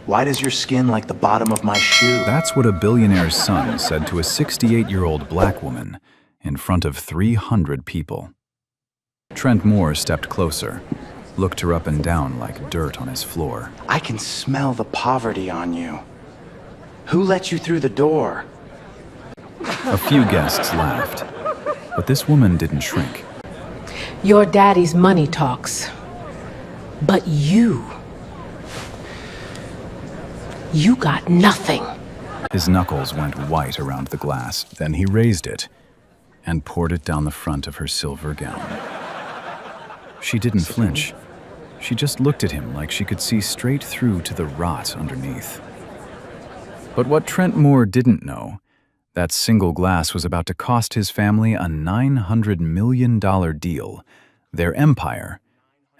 Why does your skin like the bottom of my shoe? That's what a billionaire's son said to a 68-year-old black woman in front of 300 people. Trent Moore stepped closer, looked her up and down like dirt on his floor. I can smell the poverty on you. Who let you through the door? A few guests laughed, but this woman didn't shrink. Your daddy's money talks. But you got nothing. His knuckles went white around the glass. Then he raised it and poured it down the front of her silver gown. She didn't flinch. She just looked at him like she could see straight through to the rot underneath. But what Trent Moore didn't know, that single glass was about to cost his family a $900 million deal, their empire,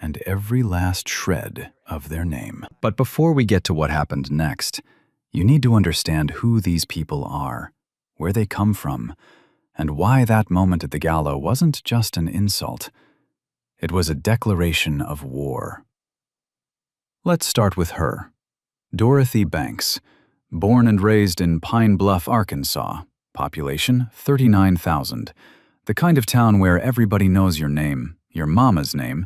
and every last shred of their name. But before we get to what happened next, you need to understand who these people are, where they come from, and why that moment at the gala wasn't just an insult. It was a declaration of war. Let's start with her, Dorothy Banks, born and raised in Pine Bluff, Arkansas, population 39,000, the kind of town where everybody knows your name, your mama's name,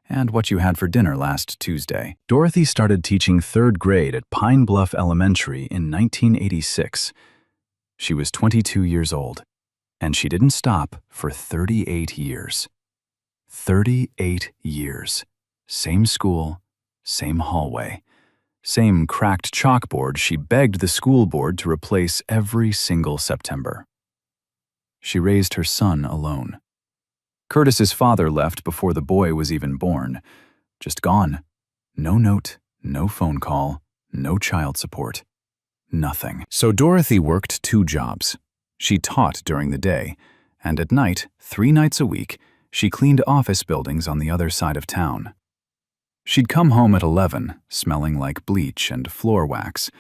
and what you had for dinner last Tuesday. Dorothy started teaching 3rd grade at Pine Bluff Elementary in 1986. She was 22 years old, and she didn't stop for 38 years. 38 years. Same school, same hallway, same cracked chalkboard she begged the school board to replace every single September. She raised her son alone. Curtis's father left before the boy was even born. Just gone. No note, no phone call, no child support. Nothing. So Dorothy worked 2 jobs. She taught during the day, and at night, 3 nights a week, she cleaned office buildings on the other side of town. She'd come home at 11, smelling like bleach and floor wax,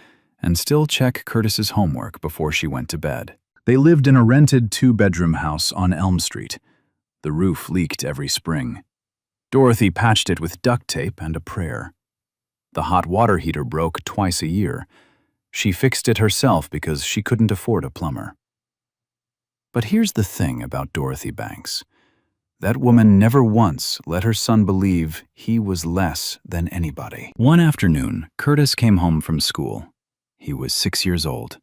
and still check Curtis's homework before she went to bed. They lived in a rented 2-bedroom house on Elm Street. The roof leaked every spring. Dorothy patched it with duct tape and a prayer. The hot water heater broke twice a year. She fixed it herself because she couldn't afford a plumber. But here's the thing about Dorothy Banks. That woman never once let her son believe he was less than anybody. One afternoon, Curtis came home from school. He was 6 years old,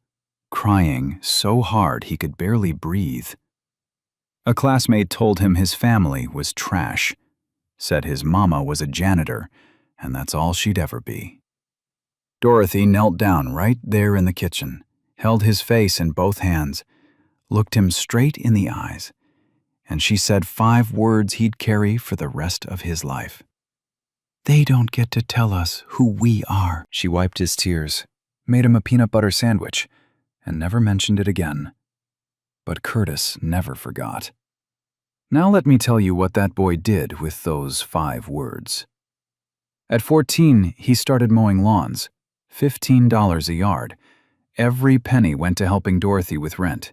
crying so hard he could barely breathe. A classmate told him his family was trash, said his mama was a janitor, and that's all she'd ever be. Dorothy knelt down right there in the kitchen, held his face in both hands, looked him straight in the eyes, and she said 5 words he'd carry for the rest of his life. "They don't get to tell us who we are." She wiped his tears, made him a peanut butter sandwich, and never mentioned it again. But Curtis never forgot. Now let me tell you what that boy did with those 5 words. At 14, he started mowing lawns, $15 a yard. Every penny went to helping Dorothy with rent.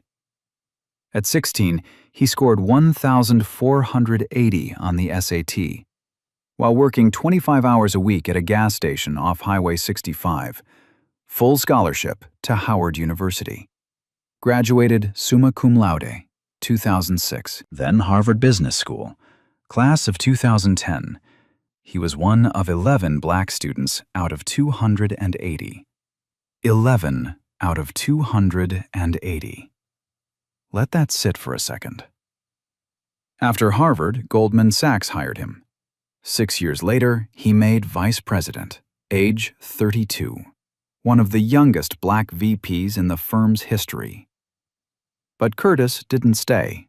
At 16, he scored 1,480 on the SAT, while working 25 hours a week at a gas station off Highway 65, full scholarship to Howard University. Graduated summa cum laude, 2006. Then Harvard Business School, class of 2010. He was one of 11 black students out of 280. 11 out of 280. Let that sit for a second. After Harvard, Goldman Sachs hired him. 6 years later, he made vice president, age 32, one of the youngest black VPs in the firm's history. But Curtis didn't stay.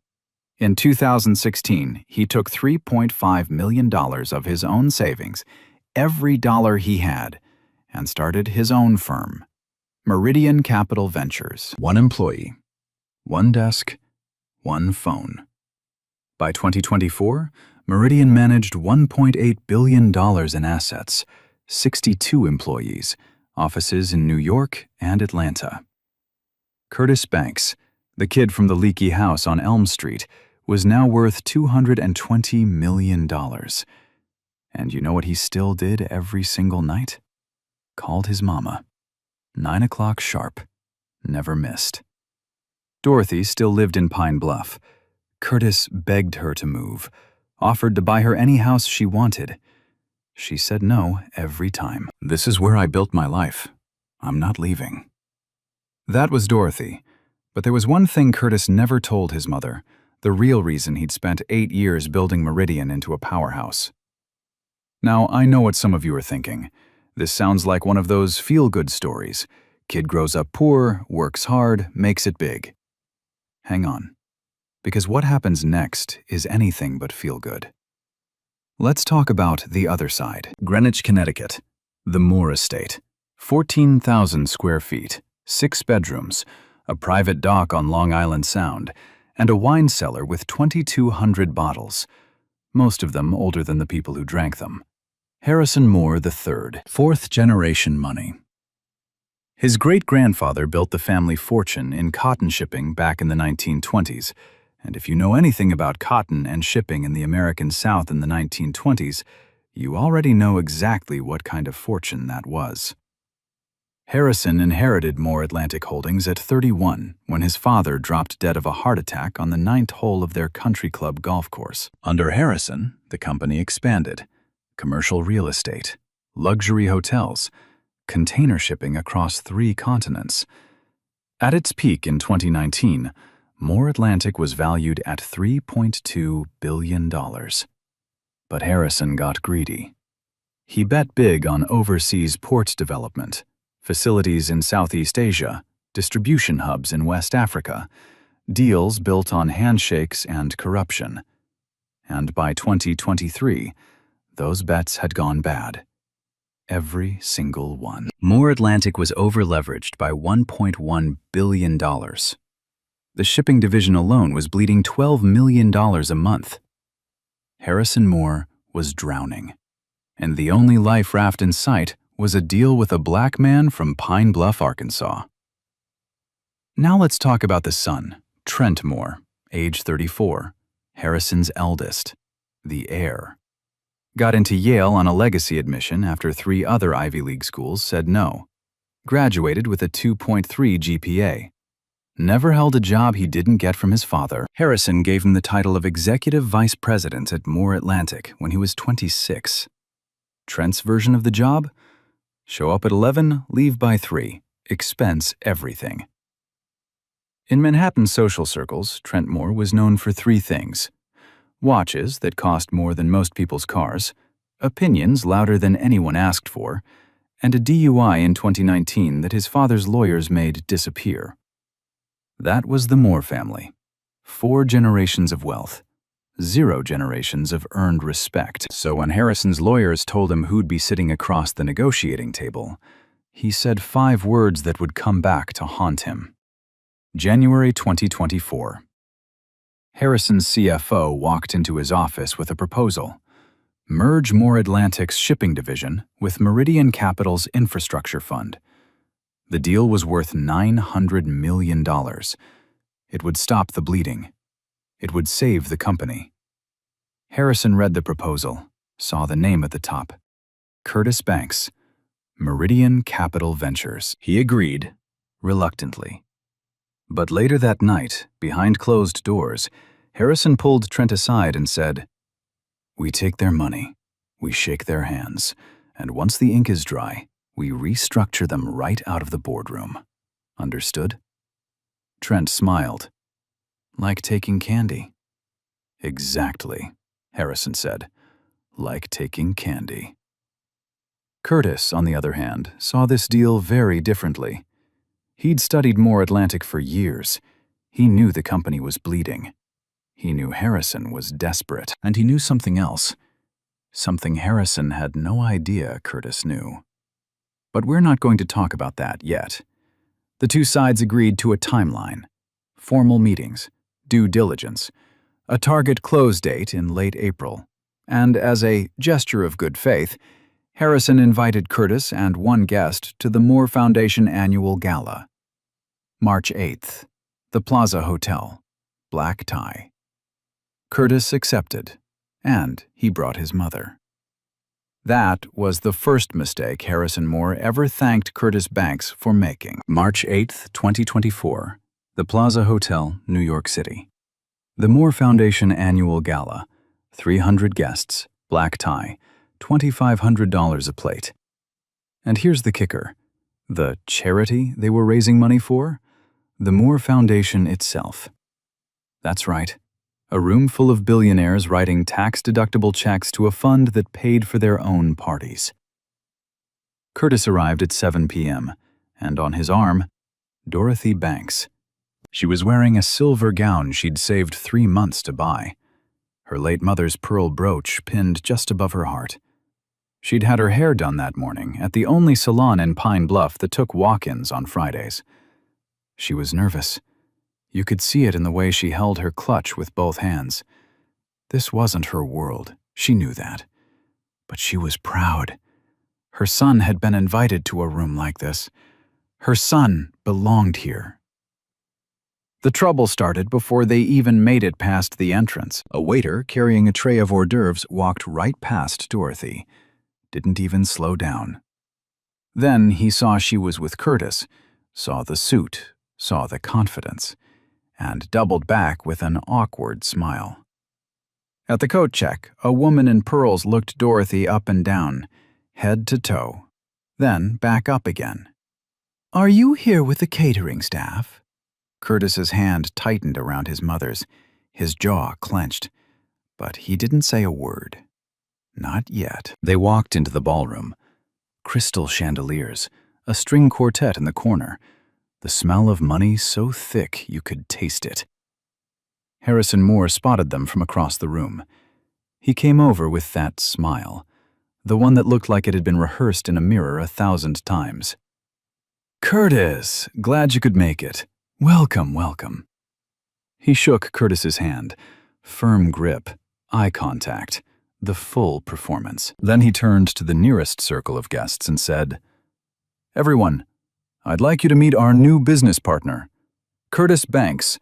In 2016, he took $3.5 million of his own savings, every dollar he had, and started his own firm, Meridian Capital Ventures. 1 employee, 1 desk, 1 phone. By 2024, Meridian managed $1.8 billion in assets, 62 employees, offices in New York and Atlanta. Curtis Banks, the kid from the leaky house on Elm Street, was now worth $220 million. And you know what he still did every single night? Called his mama. 9 o'clock sharp. Never missed. Dorothy still lived in Pine Bluff. Curtis begged her to move, offered to buy her any house she wanted. She said no every time. "This is where I built my life. I'm not leaving." That was Dorothy. But there was one thing Curtis never told his mother, the real reason he'd spent 8 years building Meridian into a powerhouse. Now, I know what some of you are thinking. This sounds like one of those feel-good stories. Kid grows up poor, works hard, makes it big. Hang on. Because what happens next is anything but feel-good. Let's talk about the other side. Greenwich, Connecticut. The Moore Estate. 14,000 square feet, 6 bedrooms, a private dock on Long Island Sound, and a wine cellar with 2,200 bottles, most of them older than the people who drank them. Harrison Moore III, fourth-generation money. His great-grandfather built the family fortune in cotton shipping back in the 1920s, and if you know anything about cotton and shipping in the American South in the 1920s, you already know exactly what kind of fortune that was. Harrison inherited Moore Atlantic Holdings at 31 when his father dropped dead of a heart attack on the 9th hole of their country club golf course. Under Harrison, the company expanded. Commercial real estate, luxury hotels, container shipping across 3 continents. At its peak in 2019, Moore Atlantic was valued at $3.2 billion. But Harrison got greedy. He bet big on overseas port development, facilities in Southeast Asia, distribution hubs in West Africa, deals built on handshakes and corruption. And by 2023, those bets had gone bad. Every single one. Moore Atlantic was over-leveraged by $1.1 billion. The shipping division alone was bleeding $12 million a month. Harrison Moore was drowning, and the only life raft in sight was a deal with a black man from Pine Bluff, Arkansas. Now let's talk about the son, Trent Moore, age 34, Harrison's eldest, the heir. Got into Yale on a legacy admission after 3 other Ivy League schools said no. Graduated with a 2.3 GPA. Never held a job he didn't get from his father. Harrison gave him the title of Executive Vice President at Moore Atlantic when he was 26. Trent's version of the job? Show up at 11, leave by 3. Expense everything. In Manhattan social circles, Trent Moore was known for 3 things: watches that cost more than most people's cars, opinions louder than anyone asked for, and a DUI in 2019 that his father's lawyers made disappear. That was the Moore family. 4 generations of wealth. 0 generations of earned respect. So when Harrison's lawyers told him who'd be sitting across the negotiating table, he said 5 words that would come back to haunt him. January 2024. Harrison's CFO walked into his office with a proposal. Merge Moore Atlantic's shipping division with Meridian Capital's infrastructure fund. The deal was worth $900 million. It would stop the bleeding. It would save the company. Harrison read the proposal, saw the name at the top. Curtis Banks, Meridian Capital Ventures. He agreed, reluctantly. But later that night, behind closed doors, Harrison pulled Trent aside and said, "We take their money, we shake their hands, and once the ink is dry, we restructure them right out of the boardroom. Understood?" Trent smiled. "Like taking candy." "Exactly," Harrison said. "Like taking candy." Curtis, on the other hand, saw this deal very differently. He'd studied Moore Atlantic for years. He knew the company was bleeding. He knew Harrison was desperate. And he knew something else. Something Harrison had no idea Curtis knew. But we're not going to talk about that yet. The 2 sides agreed to a timeline. Formal meetings, due diligence, a target close date in late April, and as a gesture of good faith, Harrison invited Curtis and 1 guest to the Moore Foundation annual gala. March 8th, the Plaza Hotel, black tie. Curtis accepted, and he brought his mother. That was the first mistake Harrison Moore ever thanked Curtis Banks for making. March 8, 2024, the Plaza Hotel, New York City. The Moore Foundation Annual Gala. 300 guests, black tie, $2,500 a plate. And here's the kicker. The charity they were raising money for? The Moore Foundation itself. That's right. A room full of billionaires writing tax-deductible checks to a fund that paid for their own parties. Curtis arrived at 7 p.m., and on his arm, Dorothy Banks. She was wearing a silver gown she'd saved 3 months to buy. Her late mother's pearl brooch pinned just above her heart. She'd had her hair done that morning at the only salon in Pine Bluff that took walk-ins on Fridays. She was nervous. You could see it in the way she held her clutch with both hands. This wasn't her world, she knew that. But she was proud. Her son had been invited to a room like this. Her son belonged here. The trouble started before they even made it past the entrance. A waiter carrying a tray of hors d'oeuvres walked right past Dorothy. Didn't even slow down. Then he saw she was with Curtis, saw the suit, saw the confidence, and doubled back with an awkward smile. At the coat check, a woman in pearls looked Dorothy up and down, head to toe, then back up again. "Are you here with the catering staff?" Curtis's hand tightened around his mother's, his jaw clenched, but he didn't say a word. Not yet. They walked into the ballroom. Crystal chandeliers, a string quartet in the corner, the smell of money so thick you could taste it. Harrison Moore spotted them from across the room. He came over with that smile, the one that looked like it had been rehearsed in a mirror 1,000 times. "Curtis, glad you could make it. Welcome, welcome." He shook Curtis's hand. Firm grip, eye contact, the full performance. Then he turned to the nearest circle of guests and said, "Everyone, I'd like you to meet our new business partner, Curtis Banks,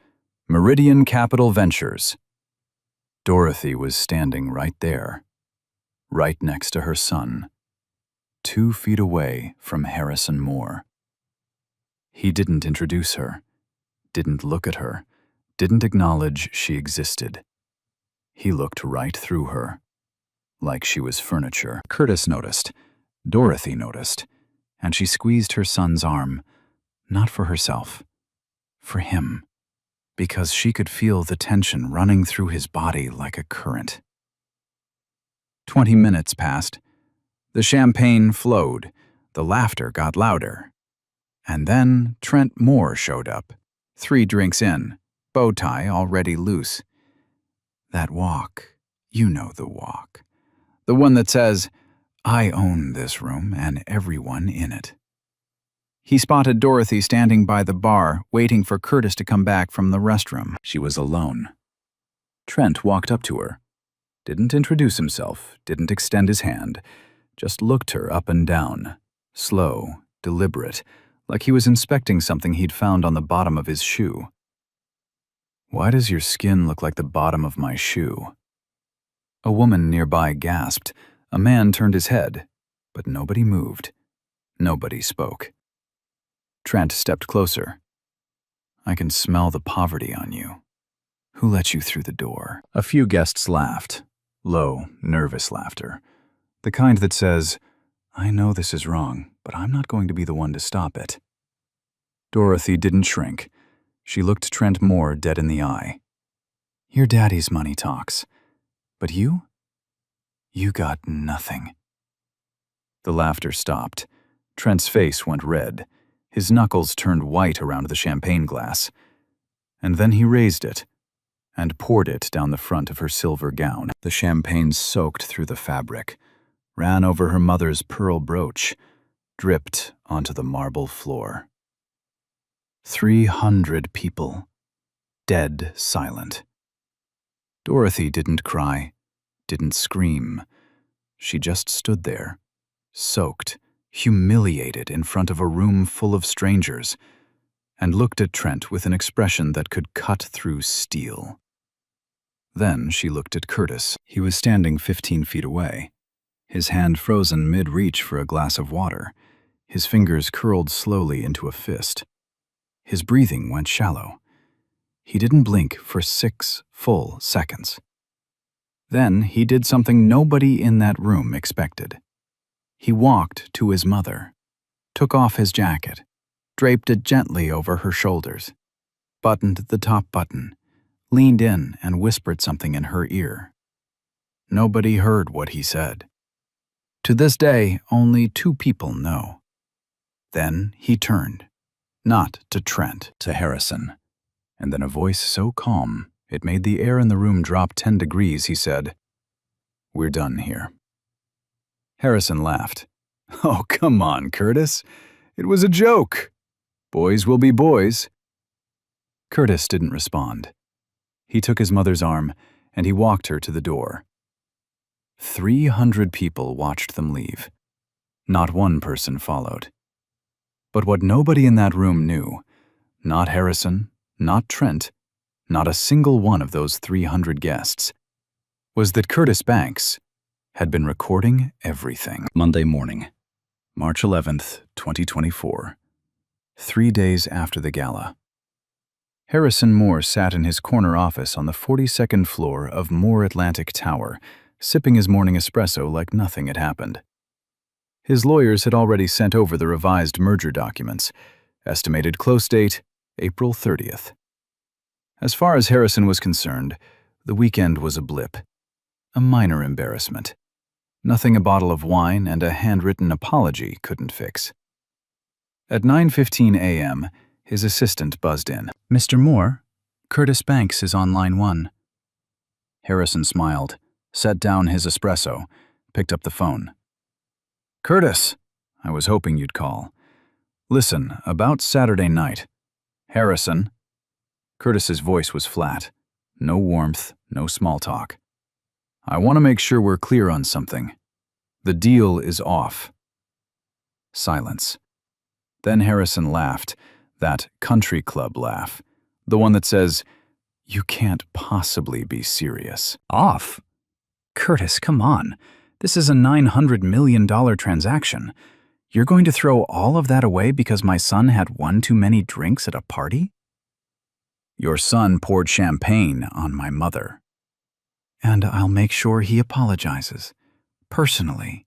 Meridian Capital Ventures." Dorothy was standing right there, right next to her son, 2 feet away from Harrison Moore. He didn't introduce her, didn't look at her, didn't acknowledge she existed. He looked right through her, like she was furniture. Curtis noticed, Dorothy noticed, and she squeezed her son's arm, not for herself, for him, because she could feel the tension running through his body like a current. 20 minutes passed. The champagne flowed, the laughter got louder. And then Trent Moore showed up, 3 drinks in, bow tie already loose. That walk, you know the walk. The one that says, "I own this room and everyone in it." He spotted Dorothy standing by the bar, waiting for Curtis to come back from the restroom. She was alone. Trent walked up to her. Didn't introduce himself, didn't extend his hand, just looked her up and down, slow, deliberate, like he was inspecting something he'd found on the bottom of his shoe. "Why does your skin look like the bottom of my shoe?" A woman nearby gasped. A man turned his head, but nobody moved. Nobody spoke. Trent stepped closer. "I can smell the poverty on you. Who let you through the door?" A few guests laughed, low, nervous laughter, the kind that says, "I know this is wrong, but I'm not going to be the one to stop it." Dorothy didn't shrink. She looked Trent Moore dead in the eye. "Your daddy's money talks. But you? You got nothing." The laughter stopped. Trent's face went red. His knuckles turned white around the champagne glass. And then he raised it and poured it down the front of her silver gown. The champagne soaked through the fabric, ran over her mother's pearl brooch, dripped onto the marble floor. 300 people, dead silent. Dorothy didn't cry, didn't scream. She just stood there, soaked, humiliated in front of a room full of strangers, and looked at Trent with an expression that could cut through steel. Then she looked at Curtis. He was standing 15 feet away, his hand frozen mid-reach for a glass of water, his fingers curled slowly into a fist. His breathing went shallow. He didn't blink for 6 full seconds. Then he did something nobody in that room expected. He walked to his mother, took off his jacket, draped it gently over her shoulders, buttoned the top button, leaned in and whispered something in her ear. Nobody heard what he said. To this day, only 2 people know. Then he turned, not to Trent, to Harrison, and in a voice so calm it made the air in the room drop 10 degrees, he said, "We're done here." Harrison laughed. "Oh, come on, Curtis. It was a joke. Boys will be boys." Curtis didn't respond. He took his mother's arm and he walked her to the door. 300 people watched them leave. Not one person followed. But what nobody in that room knew, not Harrison, not Trent, not a single one of those 300 guests, was that Curtis Banks had been recording everything. Monday morning, March 11th, 2024, 3 days after the gala. Harrison Moore sat in his corner office on the 42nd floor of Moore Atlantic Tower, sipping his morning espresso like nothing had happened. His lawyers had already sent over the revised merger documents. Estimated close date, April 30th. As far as Harrison was concerned, the weekend was a blip. A minor embarrassment. Nothing a bottle of wine and a handwritten apology couldn't fix. At 9:15 a.m., his assistant buzzed in. "Mr. Moore, Curtis Banks is on line 1. Harrison smiled, set down his espresso, picked up the phone. "Curtis, I was hoping you'd call. Listen, about Saturday night. Harrison." Curtis's voice was flat. No warmth, no small talk. "I want to make sure we're clear on something. The deal is off." Silence. Then Harrison laughed, that country club laugh, the one that says, "You can't possibly be serious." "Off? Curtis, come on. This is a $900 million transaction. You're going to throw all of that away because my son had one too many drinks at a party?" "Your son poured champagne on my mother." "And I'll make sure he apologizes. Personally.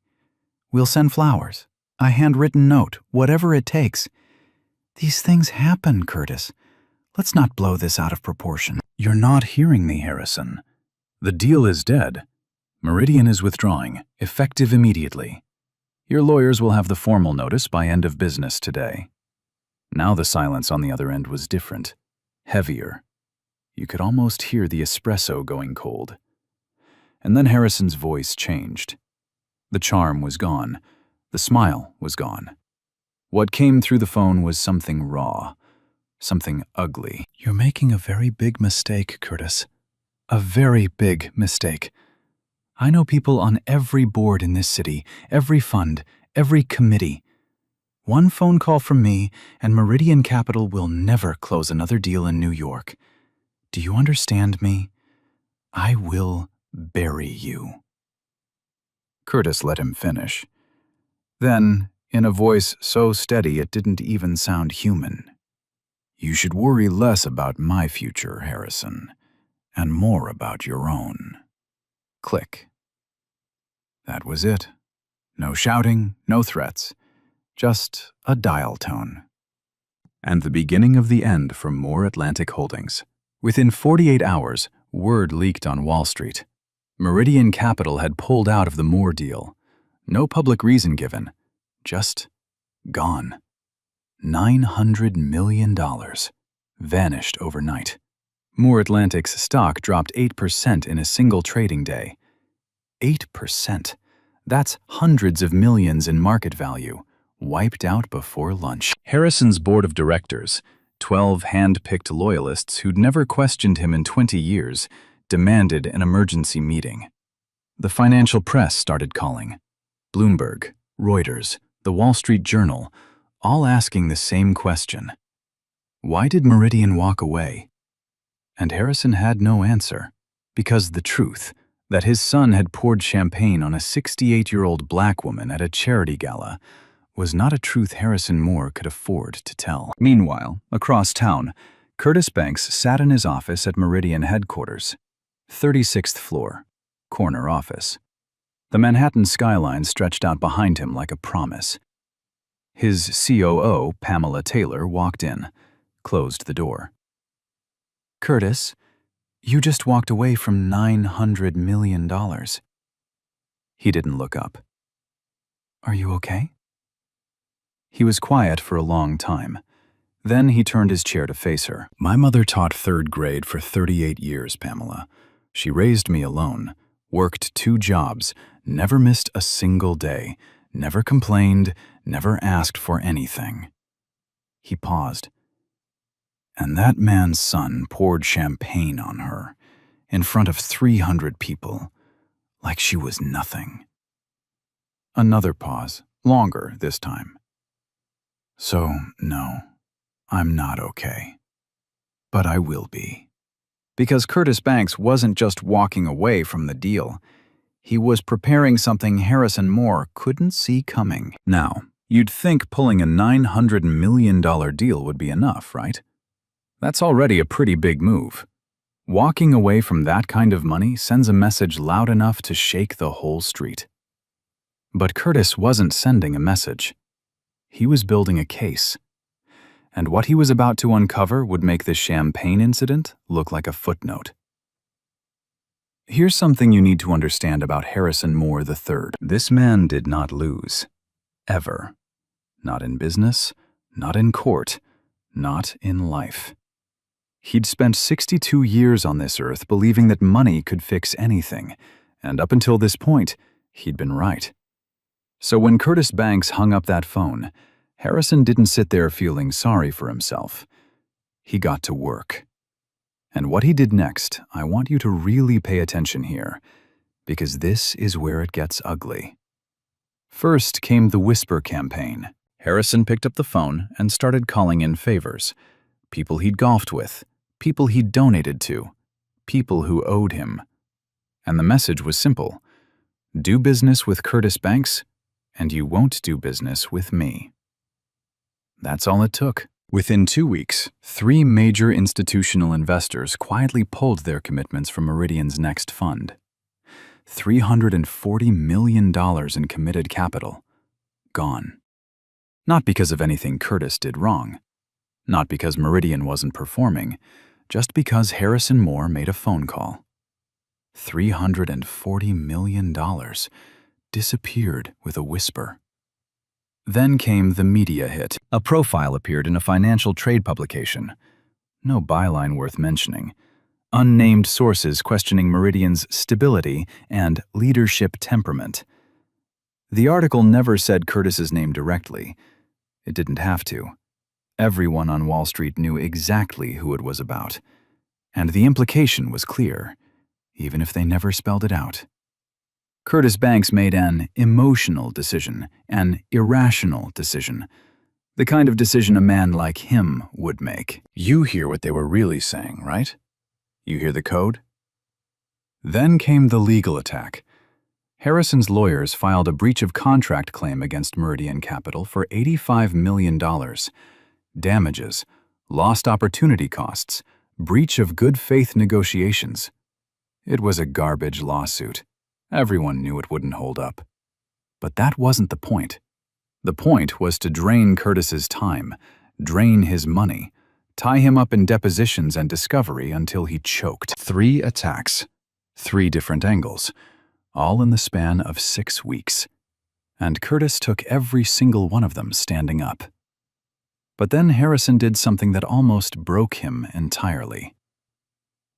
We'll send flowers, a handwritten note, whatever it takes. These things happen, Curtis. Let's not blow this out of proportion." "You're not hearing me, Harrison. The deal is dead. Meridian is withdrawing, effective immediately. Your lawyers will have the formal notice by end of business today." Now the silence on the other end was different, heavier. You could almost hear the espresso going cold. And then Harrison's voice changed. The charm was gone. The smile was gone. What came through the phone was something raw, something ugly. "You're making a very big mistake, Curtis. A very big mistake. I know people on every board in this city, every fund, every committee. One phone call from me, and Meridian Capital will never close another deal in New York. Do you understand me? I will bury you." Curtis let him finish. Then, in a voice so steady it didn't even sound human, "You should worry less about my future, Harrison, and more about your own." Click. That was it. No shouting, no threats, just a dial tone. And the beginning of the end for Moore Atlantic Holdings. Within 48 hours, word leaked on Wall Street. Meridian Capital had pulled out of the Moore deal. No public reason given. Just gone. $900 million. Vanished overnight. Moore Atlantic's stock dropped 8% in a single trading day. 8%. That's hundreds of millions in market value, wiped out before lunch. Harrison's board of directors, 12 hand-picked loyalists who'd never questioned him in 20 years, demanded an emergency meeting. The financial press started calling. Bloomberg, Reuters, the Wall Street Journal, all asking the same question. Why did Meridian walk away? And Harrison had no answer, because the truth, That his son had poured champagne on a 68-year-old black woman at a charity gala was not a truth Harrison Moore could afford to tell. Meanwhile, across town, Curtis Banks sat in his office at Meridian headquarters, 36th floor, corner office. The Manhattan skyline stretched out behind him like a promise. His COO, Pamela Taylor, walked in, closed the door. "Curtis, you just walked away from $900 million. He didn't look up. "Are you okay?" He was quiet for a long time. Then he turned his chair to face her. "My mother taught third grade for 38 years, Pamela. She raised me alone, worked 2 jobs, never missed a single day, never complained, never asked for anything." He paused. "And that man's son poured champagne on her, in front of 300 people, like she was nothing." Another pause, longer this time. "So, no, I'm not okay. But I will be." Because Curtis Banks wasn't just walking away from the deal. He was preparing something Harrison Moore couldn't see coming. Now, you'd think pulling a $900 million deal would be enough, right? That's already a pretty big move. Walking away from that kind of money sends a message loud enough to shake the whole street. But Curtis wasn't sending a message. He was building a case. And what he was about to uncover would make the champagne incident look like a footnote. Here's something you need to understand about Harrison Moore III. This man did not lose. Ever. Not in business, not in court, not in life. He'd spent 62 years on this earth believing that money could fix anything, and up until this point, he'd been right. So when Curtis Banks hung up that phone, Harrison didn't sit there feeling sorry for himself. He got to work. And what he did next, I want you to really pay attention here, because this is where it gets ugly. First came the whisper campaign. Harrison picked up the phone and started calling in favors. People he'd golfed with, people he'd donated to, people who owed him. And the message was simple. Do business with Curtis Banks, and you won't do business with me. That's all it took. Within 2 weeks, 3 major institutional investors quietly pulled their commitments from Meridian's next fund. $340 million in committed capital. Gone. Not because of anything Curtis did wrong. Not because Meridian wasn't performing, just because Harrison Moore made a phone call. $340 million disappeared with a whisper. Then came the media hit. A profile appeared in a financial trade publication. No byline worth mentioning. Unnamed sources questioning Meridian's stability and leadership temperament. The article never said Curtis's name directly. It didn't have to. Everyone on Wall Street knew exactly who it was about. And the implication was clear, even if they never spelled it out. Curtis Banks made an emotional decision, an irrational decision. The kind of decision a man like him would make. You hear what they were really saying, right? You hear the code? Then came the legal attack. Harrison's lawyers filed a breach of contract claim against Meridian Capital for $85 million. Damages, lost opportunity costs, breach of good faith negotiations. It was a garbage lawsuit. Everyone knew it wouldn't hold up. But that wasn't the point. The point was to drain Curtis's time, drain his money, tie him up in depositions and discovery until he choked. 3 attacks, 3 different angles, all in the span of 6 weeks. And Curtis took every single one of them standing up. But then Harrison did something that almost broke him entirely.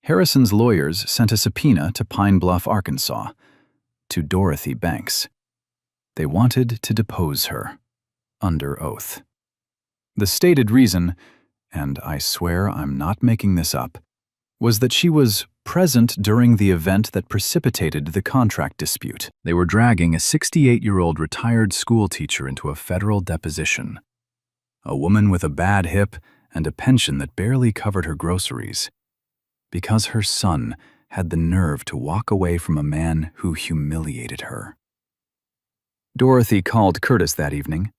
Harrison's lawyers sent a subpoena to Pine Bluff, Arkansas, to Dorothy Banks. They wanted to depose her, under oath. The stated reason, and I swear I'm not making this up, was that she was present during the event that precipitated the contract dispute. They were dragging a 68-year-old retired school teacher into a federal deposition. A woman with a bad hip and a pension that barely covered her groceries. Because her son had the nerve to walk away from a man who humiliated her. Dorothy called Curtis that evening.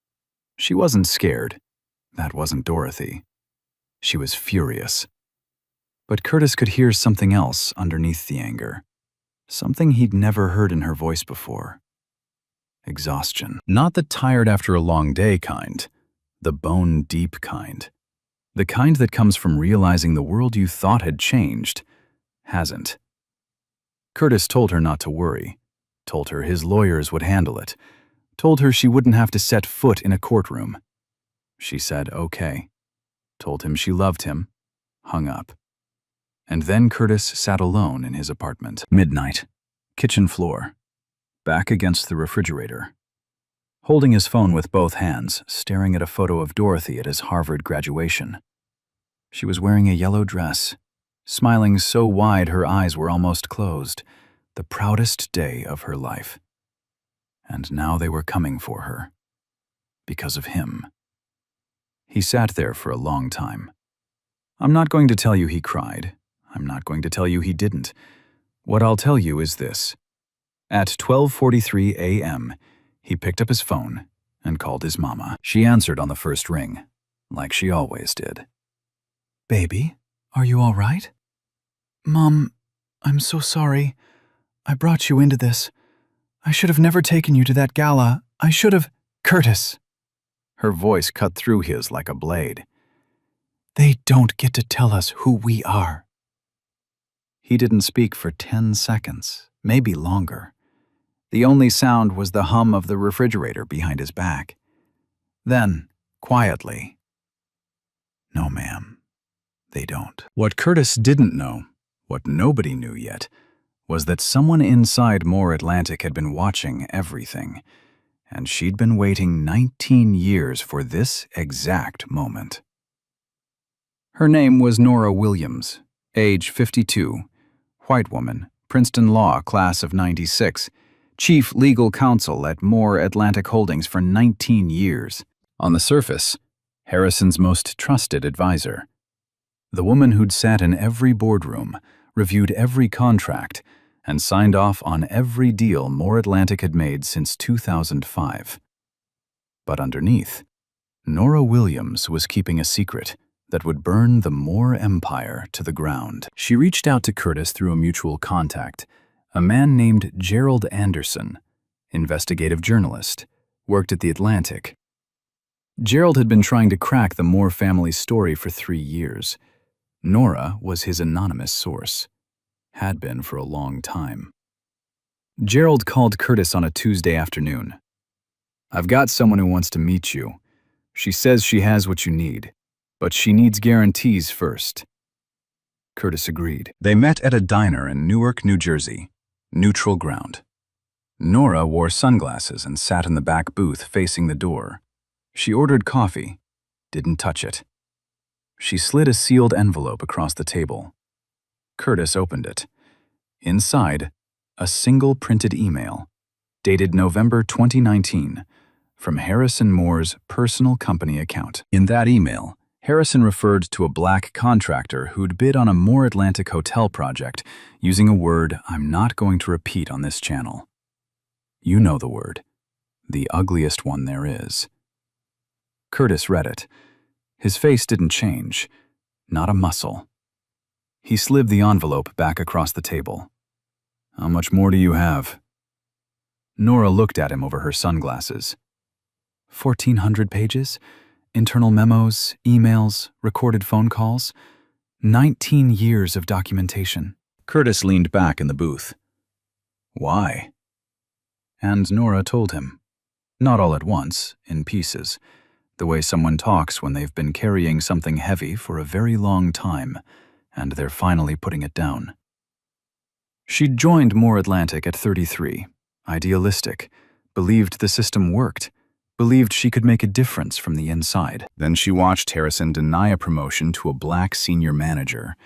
She wasn't scared. That wasn't Dorothy. She was furious. But Curtis could hear something else underneath the anger. Something he'd never heard in her voice before. Exhaustion. Not the tired after a long day kind. The bone-deep kind. The kind that comes from realizing the world you thought had changed hasn't. Curtis told her not to worry. Told her his lawyers would handle it. Told her she wouldn't have to set foot in a courtroom. She said okay. Told him she loved him. Hung up. And then Curtis sat alone in his apartment. Midnight. Kitchen floor. Back against the refrigerator. Holding his phone with both hands, staring at a photo of Dorothy at his Harvard graduation. She was wearing a yellow dress, smiling so wide her eyes were almost closed, the proudest day of her life. And now they were coming for her. Because of him. He sat there for a long time. I'm not going to tell you he cried. I'm not going to tell you he didn't. What I'll tell you is this. At 12:43 a.m., he picked up his phone and called his mama. She answered on the first ring, like she always did. "Baby, are you all right?" "Mom, I'm so sorry. I brought you into this. I should have never taken you to that gala. I should have—" "Curtis!" Her voice cut through his like a blade. "They don't get to tell us who we are." He didn't speak for 10 seconds, maybe longer. The only sound was the hum of the refrigerator behind his back. Then, quietly, "No, ma'am, they don't." What Curtis didn't know, what nobody knew yet, was that someone inside More Atlantic had been watching everything, and she'd been waiting 19 years for this exact moment. Her name was Nora Williams, age 52, white woman, Princeton Law, class of 96, chief legal counsel at More Atlantic Holdings for 19 years. On the surface, Harrison's most trusted advisor. The woman who'd sat in every boardroom, reviewed every contract, and signed off on every deal More Atlantic had made since 2005. But underneath, Nora Williams was keeping a secret that would burn the More empire to the ground. She reached out to Curtis through a mutual contact, a man named Gerald Anderson, investigative journalist, worked at The Atlantic. Gerald had been trying to crack the More family's story for 3 years. Nora was his anonymous source. Had been for a long time. Gerald called Curtis on a Tuesday afternoon. "I've got someone who wants to meet you. She says she has what you need, but she needs guarantees first." Curtis agreed. They met at a diner in Newark, New Jersey. Neutral ground. Nora wore sunglasses and sat in the back booth facing the door. She ordered coffee. Didn't touch it. She slid a sealed envelope across the table. Curtis opened it. Inside, a single printed email, dated November 2019, from Harrison Moore's personal company account. In that email, Harrison referred to a black contractor who'd bid on a More Atlantic hotel project using a word I'm not going to repeat on this channel. You know the word. The ugliest one there is. Curtis read it. His face didn't change. Not a muscle. He slid the envelope back across the table. "How much more do you have?" Nora looked at him over her sunglasses. 1,400 pages? Internal memos, emails, recorded phone calls. 19 years of documentation. Curtis leaned back in the booth. "Why?" And Nora told him. Not all at once, in pieces. The way someone talks when they've been carrying something heavy for a very long time, and they're finally putting it down. She'd joined More Atlantic at 33, idealistic, believed the system worked, believed she could make a difference from the inside. Then she watched Harrison deny a promotion to a black senior manager,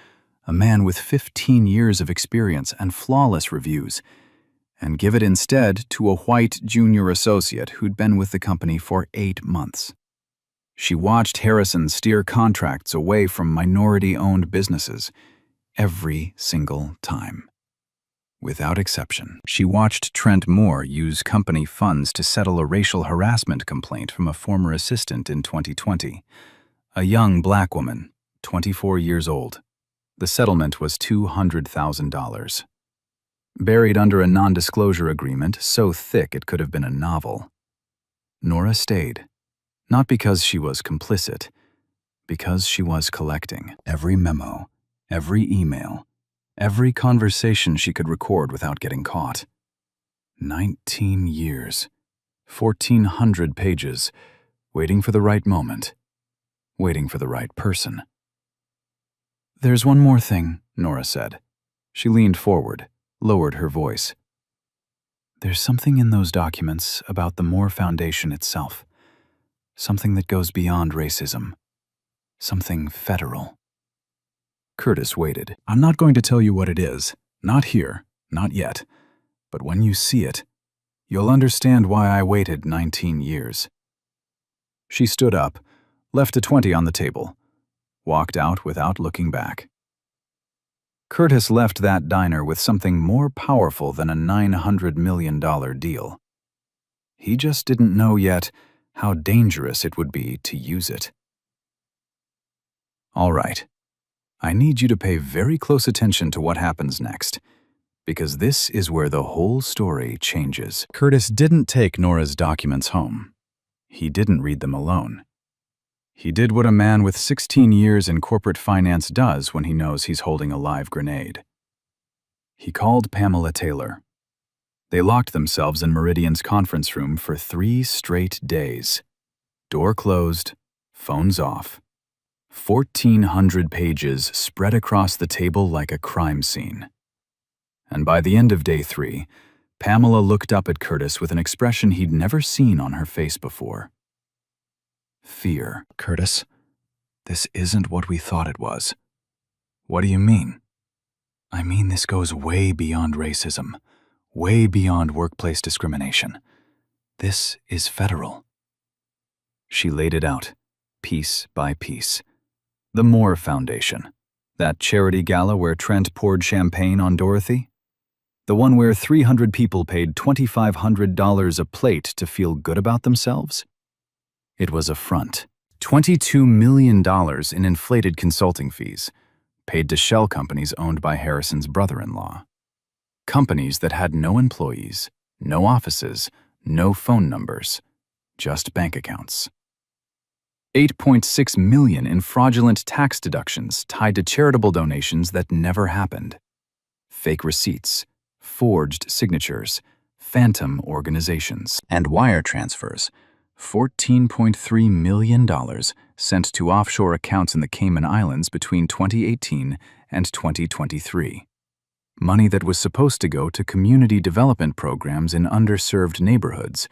a man with 15 years of experience and flawless reviews, and give it instead to a white junior associate who'd been with the company for 8 months. She watched Harrison steer contracts away from minority-owned businesses every single time. without exception. She watched Trent Moore use company funds to settle a racial harassment complaint from a former assistant in 2020. A young black woman, 24 years old. The settlement was $200,000. Buried under a non-disclosure agreement so thick it could have been a novel. Nora stayed, not because she was complicit, because she was collecting every memo, every email, every conversation she could record without getting caught. 19 years, 1,400 pages, waiting for the right moment, waiting for the right person. "There's one more thing," Nora said. She leaned forward, lowered her voice. "There's something in those documents about the Moore Foundation itself, something that goes beyond racism, something federal." Curtis waited. "I'm not going to tell you what it is. Not here. Not yet. But when you see it, you'll understand why I waited 19 years. She stood up, left a 20 on the table, walked out without looking back. Curtis left that diner with something more powerful than a $900 million deal. He just didn't know yet how dangerous it would be to use it. All right. I need you to pay very close attention to what happens next, because this is where the whole story changes. Curtis didn't take Nora's documents home. He didn't read them alone. He did what a man with 16 years in corporate finance does when he knows he's holding a live grenade. He called Pamela Taylor. They locked themselves in Meridian's conference room for 3 straight days. Door closed, phones off. 1,400 pages spread across the table like a crime scene. And by the end of day 3, Pamela looked up at Curtis with an expression he'd never seen on her face before. Fear. "Curtis, this isn't what we thought it was." "What do you mean?" "I mean this goes way beyond racism, way beyond workplace discrimination. This is federal." She laid it out, piece by piece. The Moore Foundation. That charity gala where Trent poured champagne on Dorothy? The one where 300 people paid $2,500 a plate to feel good about themselves? It was a front. $22 million in inflated consulting fees, paid to shell companies owned by Harrison's brother-in-law. Companies that had no employees, no offices, no phone numbers, just bank accounts. $8.6 million in fraudulent tax deductions tied to charitable donations that never happened. Fake receipts, forged signatures, phantom organizations, and wire transfers. $14.3 million sent to offshore accounts in the Cayman Islands between 2018 and 2023. Money that was supposed to go to community development programs in underserved neighborhoods.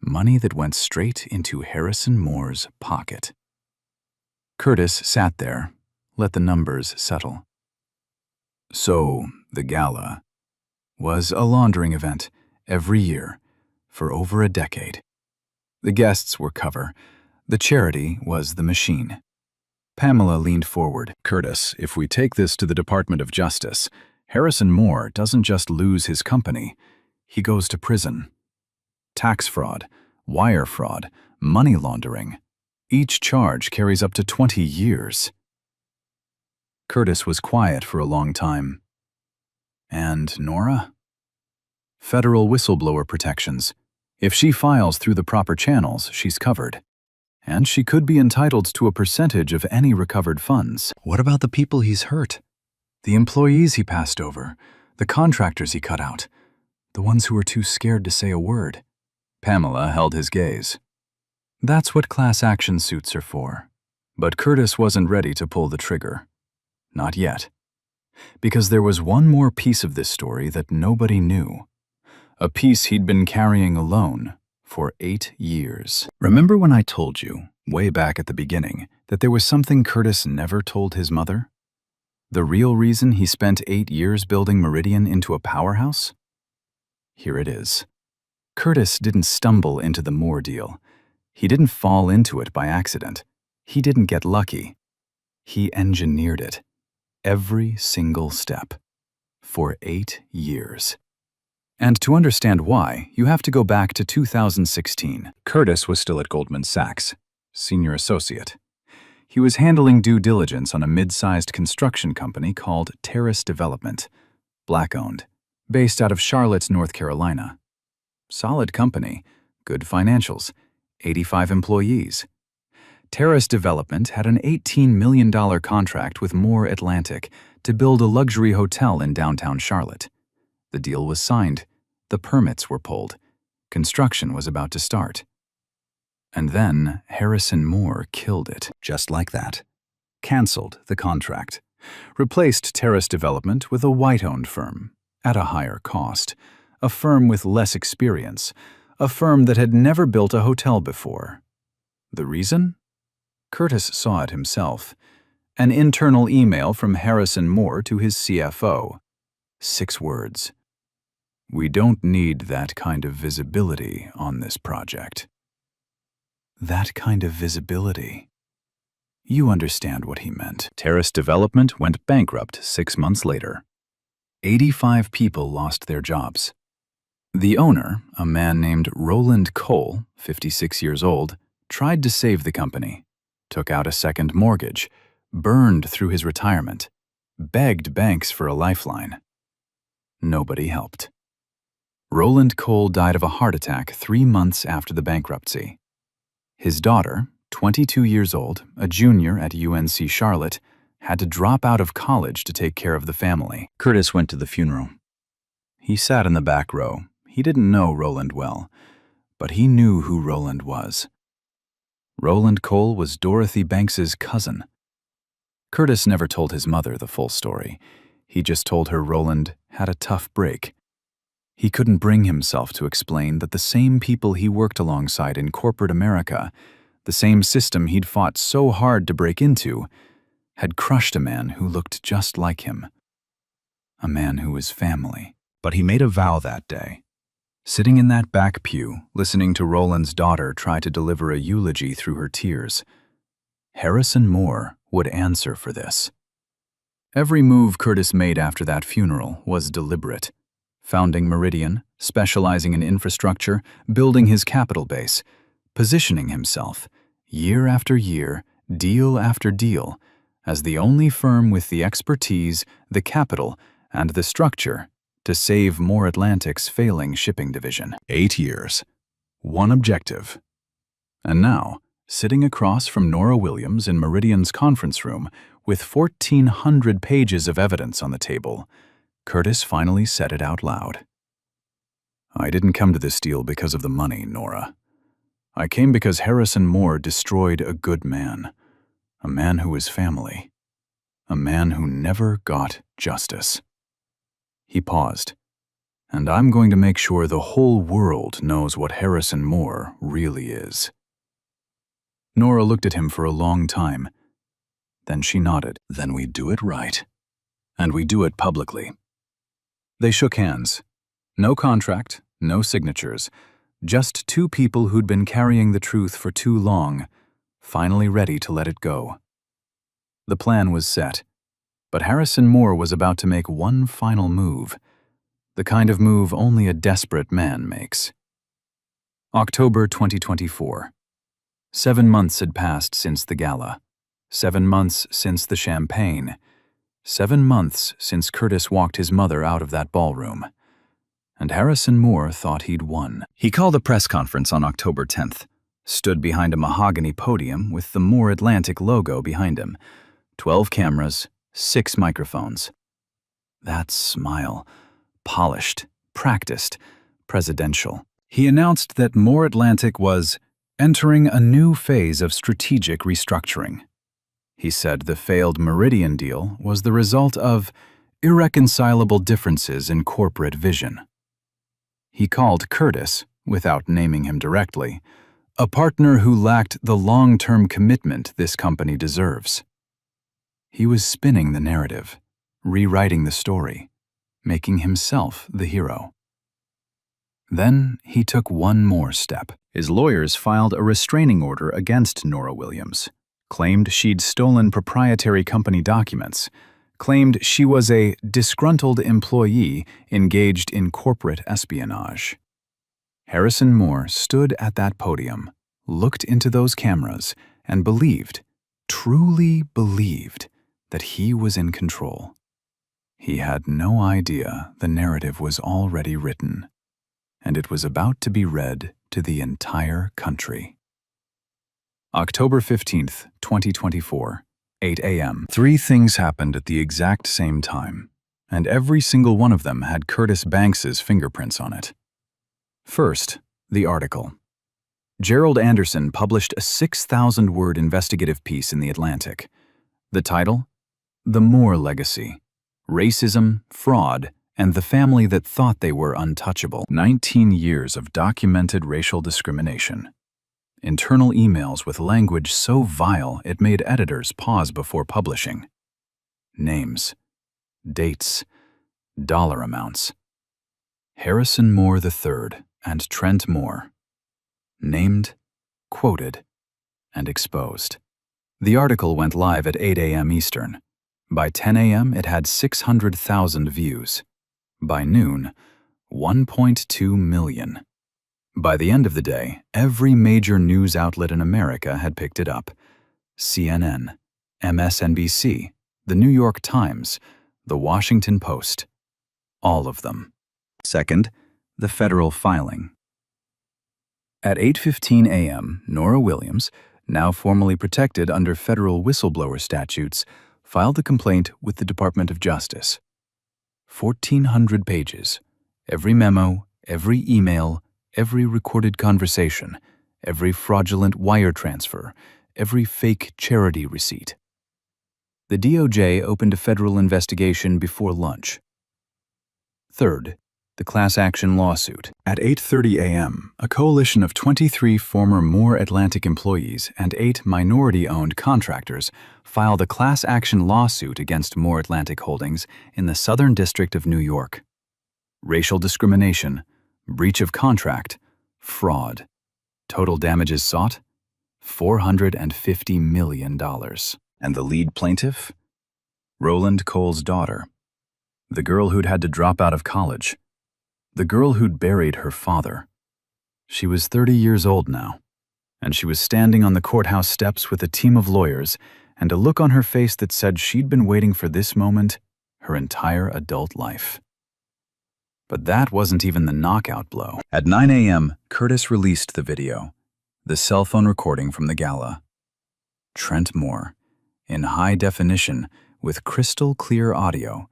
Money that went straight into Harrison Moore's pocket. Curtis sat there, let the numbers settle. So, the gala was a laundering event every year for over a decade. The guests were cover. The charity was the machine. Pamela leaned forward. "Curtis, if we take this to the Department of Justice, Harrison Moore doesn't just lose his company, he goes to prison. Tax fraud, wire fraud, money laundering. Each charge carries up to 20 years. Curtis was quiet for a long time. "And Nora?" "Federal whistleblower protections. If she files through the proper channels, she's covered. And she could be entitled to a percentage of any recovered funds." "What about the people he's hurt? The employees he passed over, the contractors he cut out, the ones who were too scared to say a word?" Pamela held his gaze. "That's what class action suits are for." But Curtis wasn't ready to pull the trigger. Not yet. Because there was one more piece of this story that nobody knew. A piece he'd been carrying alone for 8 years. Remember when I told you, way back at the beginning, that there was something Curtis never told his mother? The real reason he spent 8 years building Meridian into a powerhouse? Here it is. Curtis didn't stumble into the Moore deal. He didn't fall into it by accident. He didn't get lucky. He engineered it. Every single step. for 8 years. And to understand why, you have to go back to 2016. Curtis was still at Goldman Sachs, senior associate. He was handling due diligence on a mid-sized construction company called Terrace Development, black-owned, based out of Charlotte, North Carolina. Solid company, good financials, 85 employees. Terrace Development had an $18 million contract with Moore Atlantic to build a luxury hotel in downtown Charlotte. The deal was signed, the permits were pulled, construction was about to start. And then Harrison Moore killed it, just like that. Canceled the contract, replaced Terrace Development with a white-owned firm, at a higher cost, a firm with less experience, a firm that had never built a hotel before. The reason? Curtis saw it himself. An internal email from Harrison Moore to his CFO. 6 words. "We don't need that kind of visibility on this project." That kind of visibility. You understand what he meant. Terrace Development went bankrupt 6 months later. 85 people lost their jobs. The owner, a man named Roland Cole, 56 years old, tried to save the company, took out a second mortgage, burned through his retirement, begged banks for a lifeline. Nobody helped. Roland Cole died of a heart attack 3 months after the bankruptcy. His daughter, 22 years old, a junior at UNC Charlotte, had to drop out of college to take care of the family. Curtis went to the funeral. He sat in the back row. He didn't know Roland well, but he knew who Roland was. Roland Cole was Dorothy Banks's cousin. Curtis never told his mother the full story. He just told her Roland had a tough break. He couldn't bring himself to explain that the same people he worked alongside in corporate America, the same system he'd fought so hard to break into, had crushed a man who looked just like him. A man who was family. But he made a vow that day. Sitting in that back pew, listening to Roland's daughter try to deliver a eulogy through her tears, Harrison Moore would answer for this. Every move Curtis made after that funeral was deliberate. Founding Meridian, specializing in infrastructure, building his capital base, positioning himself, year after year, deal after deal, as the only firm with the expertise, the capital, and the structure to save Moore Atlantic's failing shipping division. 8 years. One objective. And now, sitting across from Nora Williams in Meridian's conference room with 1,400 pages of evidence on the table, Curtis finally said it out loud. "I didn't come to this deal because of the money, Nora. I came because Harrison Moore destroyed a good man, a man who was family, a man who never got justice." He paused. "And I'm going to make sure the whole world knows what Harrison Moore really is." Nora looked at him for a long time. Then she nodded. "Then we do it right. And we do it publicly." They shook hands. No contract, no signatures, just 2 people who'd been carrying the truth for too long, finally ready to let it go. The plan was set, but Harrison Moore was about to make one final move, the kind of move only a desperate man makes. October 2024. 7 months had passed since the gala. 7 months since the champagne. 7 months since Curtis walked his mother out of that ballroom. And Harrison Moore thought he'd won. He called a press conference on October 10th, stood behind a mahogany podium with the Moore Atlantic logo behind him. 12 cameras, 6 microphones. That smile, polished, practiced, presidential. He announced that Moore Atlantic was entering a new phase of strategic restructuring. He said the failed Meridian deal was the result of irreconcilable differences in corporate vision. He called Curtis, without naming him directly, a partner who lacked the long-term commitment this company deserves. He was spinning the narrative, rewriting the story, making himself the hero. Then he took one more step. His lawyers filed a restraining order against Nora Williams, claimed she'd stolen proprietary company documents, claimed she was a disgruntled employee engaged in corporate espionage. Harrison Moore stood at that podium, looked into those cameras, and believed, truly believed, that he was in control. He had no idea the narrative was already written, and it was about to be read to the entire country. October 15th, 2024, 8 a.m. 3 things happened at the exact same time, and every single one of them had Curtis Banks's fingerprints on it. First, the article. Gerald Anderson published a 6,000-word investigative piece in The Atlantic. The title? The Moore Legacy. Racism, Fraud, and the Family That Thought They Were Untouchable. 19 years of documented racial discrimination. Internal emails with language so vile it made editors pause before publishing. Names. Dates. Dollar amounts. Harrison Moore III and Trent Moore. Named, quoted, and exposed. The article went live at 8 a.m. Eastern. By 10 a.m., it had 600,000 views. By noon, 1.2 million. By the end of the day, every major news outlet in America had picked it up. CNN, MSNBC, The New York Times, The Washington Post. All of them. Second, the federal filing. At 8:15 a.m., Nora Williams, now formally protected under federal whistleblower statutes, filed a complaint with the Department of Justice. 1,400 pages. Every memo, every email, every recorded conversation, every fraudulent wire transfer, every fake charity receipt. The DOJ opened a federal investigation before lunch. Third, the class action lawsuit. At 8:30 a.m., a coalition of 23 former Moore Atlantic employees and 8 minority-owned contractors filed a class action lawsuit against Moore Atlantic Holdings in the Southern District of New York. Racial discrimination, breach of contract, fraud. Total damages sought? $450 million. And the lead plaintiff? Roland Cole's daughter. The girl who'd had to drop out of college. The girl who'd buried her father. She was 30 years old now, and she was standing on the courthouse steps with a team of lawyers and a look on her face that said she'd been waiting for this moment her entire adult life. But that wasn't even the knockout blow. At 9 a.m., Curtis released the video, the cell phone recording from the Gala. Trent Moore, in high definition with crystal clear audio,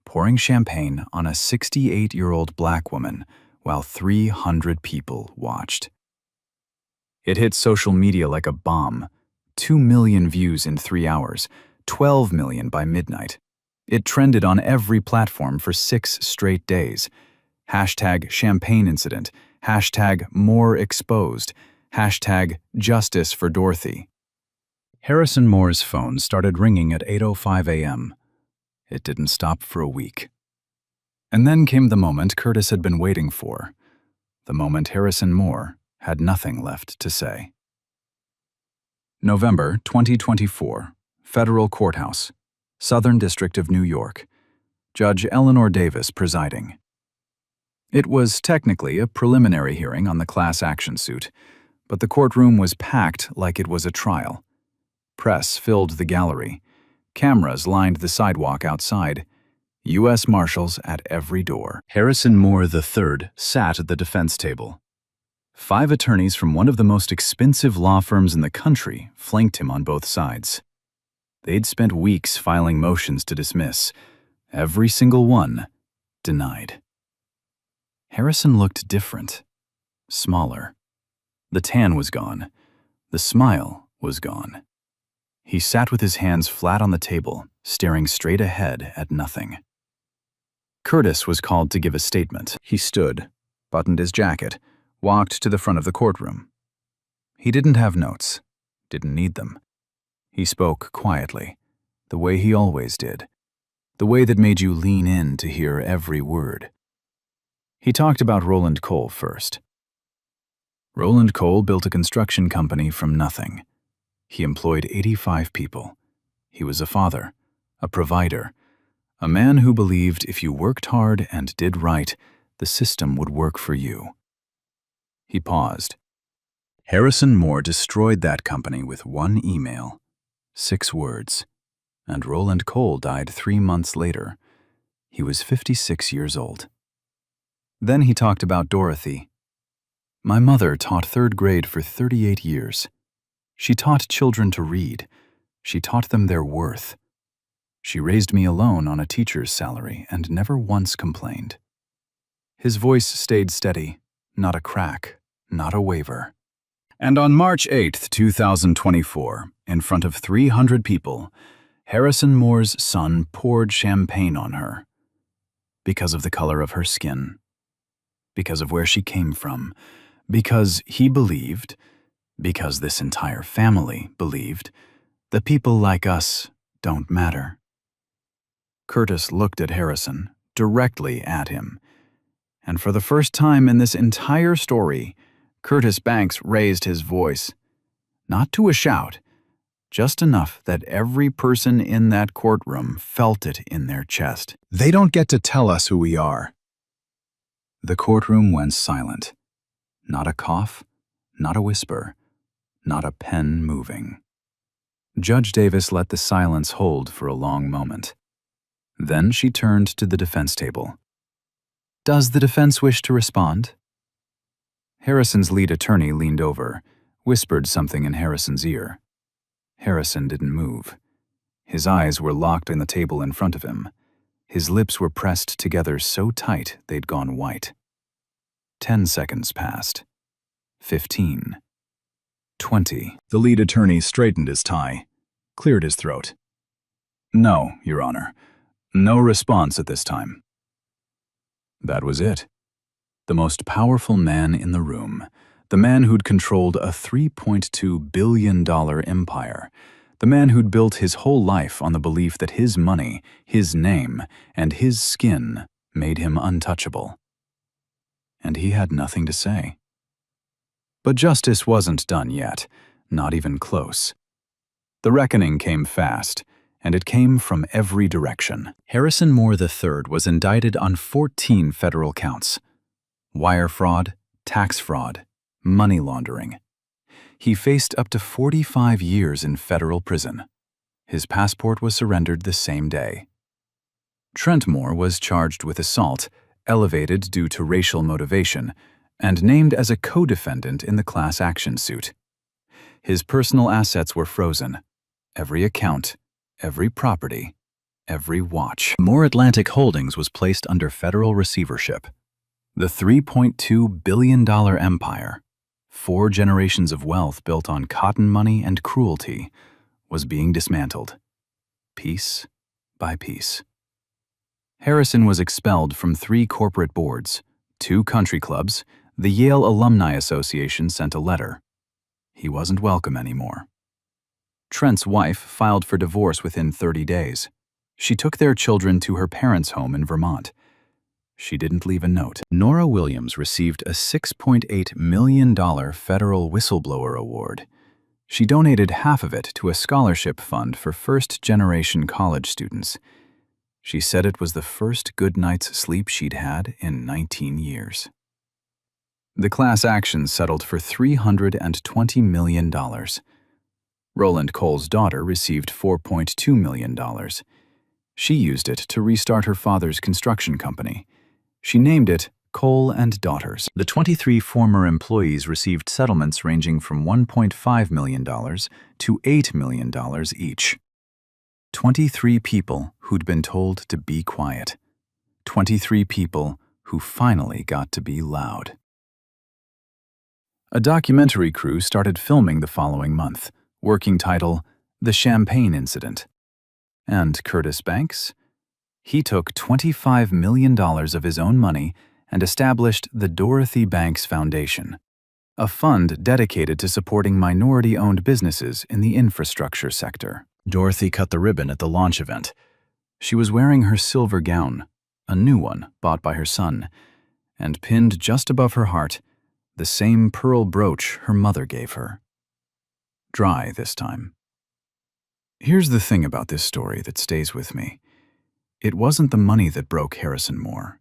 pouring champagne on a 68-year-old black woman while 300 people watched. It hit social media like a bomb. 2 million views in 3 hours, 12 million by midnight. It trended on every platform for 6 straight days. Hashtag champagne incident, hashtag Moore exposed, hashtag justice for Dorothy. Harrison Moore's phone started ringing at 8:05 a.m. It didn't stop for a week. And then came the moment Curtis had been waiting for, the moment Harrison Moore had nothing left to say. November 2024, Federal Courthouse, Southern District of New York. Judge Eleanor Davis presiding. It was technically a preliminary hearing on the class action suit, but the courtroom was packed like it was a trial. Press filled the gallery. Cameras lined the sidewalk outside. U.S. Marshals at every door. Harrison Moore III sat at the defense table. 5 attorneys from one of the most expensive law firms in the country flanked him on both sides. They'd spent weeks filing motions to dismiss. Every single one denied. Harrison looked different, smaller. The tan was gone. The smile was gone. He sat with his hands flat on the table, staring straight ahead at nothing. Curtis was called to give a statement. He stood, buttoned his jacket, walked to the front of the courtroom. He didn't have notes, didn't need them. He spoke quietly, the way he always did, the way that made you lean in to hear every word. He talked about Roland Cole first. Roland Cole built a construction company from nothing. He employed 85 people. He was a father, a provider, A man who believed if you worked hard and did right, the system would work for you. He paused. Harrison Moore destroyed that company with one email, 6 words, and Roland Cole died 3 months later. He was 56 years old. Then he talked about Dorothy. My mother taught 3rd grade for 38 years. She taught children to read. She taught them their worth. She raised me alone on a teacher's salary and never once complained. His voice stayed steady, not a crack, not a waver. And on March 8, 2024, in front of 300 people, Harrison Moore's son poured champagne on her. Because of the color of her skin. Because of where she came from. Because he believed, because this entire family believed, that people like us don't matter. Curtis looked at Harrison, directly at him. And for the first time in this entire story, Curtis Banks raised his voice. Not to a shout, just enough that every person in that courtroom felt it in their chest. They don't get to tell us who we are. The courtroom went silent. Not a cough, not a whisper, not a pen moving. Judge Davis let the silence hold for a long moment. Then she turned to the defense table. Does the defense wish to respond? Harrison's lead attorney leaned over, whispered something in Harrison's ear. Harrison didn't move. His eyes were locked on the table in front of him. His lips were pressed together so tight they'd gone white. 10 seconds passed. 15. 20. The lead attorney straightened his tie, cleared his throat. No, Your Honor. No response at this time. That was it. The most powerful man in the room, the man who'd controlled a $3.2 billion empire, the man who'd built his whole life on the belief that his money, his name, and his skin made him untouchable. And he had nothing to say. But justice wasn't done yet, not even close. The reckoning came fast, and it came from every direction. Harrison Moore III was indicted on 14 federal counts: wire fraud, tax fraud, money laundering. He faced up to 45 years in federal prison. His passport was surrendered the same day. Trent Moore was charged with assault, elevated due to racial motivation, and named as a co-defendant in the class action suit. His personal assets were frozen. Every account, every property, every watch. Moore Atlantic Holdings was placed under federal receivership. The $3.2 billion empire, 4 generations of wealth built on cotton money and cruelty, was being dismantled, piece by piece. Harrison was expelled from 3 corporate boards, 2 country clubs. The Yale Alumni Association sent a letter. He wasn't welcome anymore. Trent's wife filed for divorce within 30 days. She took their children to her parents' home in Vermont. She didn't leave a note. Nora Williams received a $6.8 million federal whistleblower award. She donated half of it to a scholarship fund for first-generation college students. She said it was the first good night's sleep she'd had in 19 years. The class action settled for $320 million. Roland Cole's daughter received $4.2 million. She used it to restart her father's construction company. She named it Cole and Daughters. The 23 former employees received settlements ranging from $1.5 million to $8 million each. 23 people who'd been told to be quiet. 23 people who finally got to be loud. A documentary crew started filming the following month, working title, The Champagne Incident. And Curtis Banks? He took $25 million of his own money and established the Dorothy Banks Foundation, a fund dedicated to supporting minority-owned businesses in the infrastructure sector. Dorothy cut the ribbon at the launch event. She was wearing her silver gown, a new one bought by her son, and pinned just above her heart, the same pearl brooch her mother gave her. Dry this time. Here's the thing about this story that stays with me. It wasn't the money that broke Harrison Moore.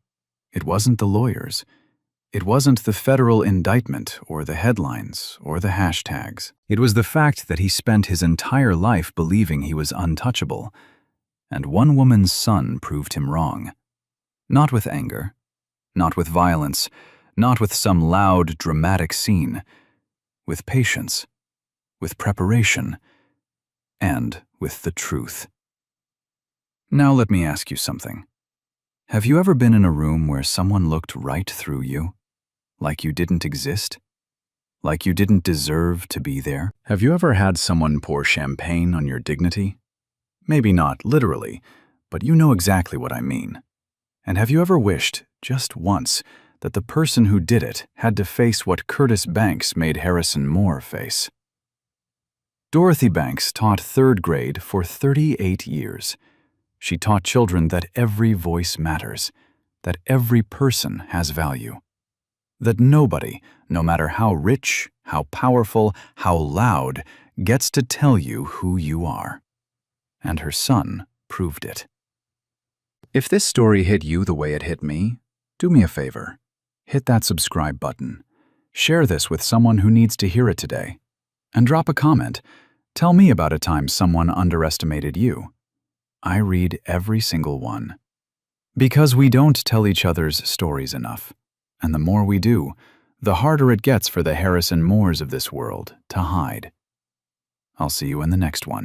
It wasn't the lawyers. It wasn't the federal indictment or the headlines or the hashtags. It was the fact that he spent his entire life believing he was untouchable, and one woman's son proved him wrong. Not with anger, not with violence, not with some loud, dramatic scene, with patience, with preparation, and with the truth. Now let me ask you something. Have you ever been in a room where someone looked right through you? Like you didn't exist? Like you didn't deserve to be there? Have you ever had someone pour champagne on your dignity? Maybe not literally, but you know exactly what I mean. And have you ever wished, just once, that the person who did it had to face what Curtis Banks made Harrison Moore face? Dorothy Banks taught third grade for 38 years. She taught children that every voice matters, that every person has value, that nobody, no matter how rich, how powerful, how loud, gets to tell you who you are. And her son proved it. If this story hit you the way it hit me, do me a favor. Hit that subscribe button. Share this with someone who needs to hear it today. And drop a comment. Tell me about a time someone underestimated you. I read every single one. Because we don't tell each other's stories enough. And the more we do, the harder it gets for the Harrison Moores of this world to hide. I'll see you in the next one.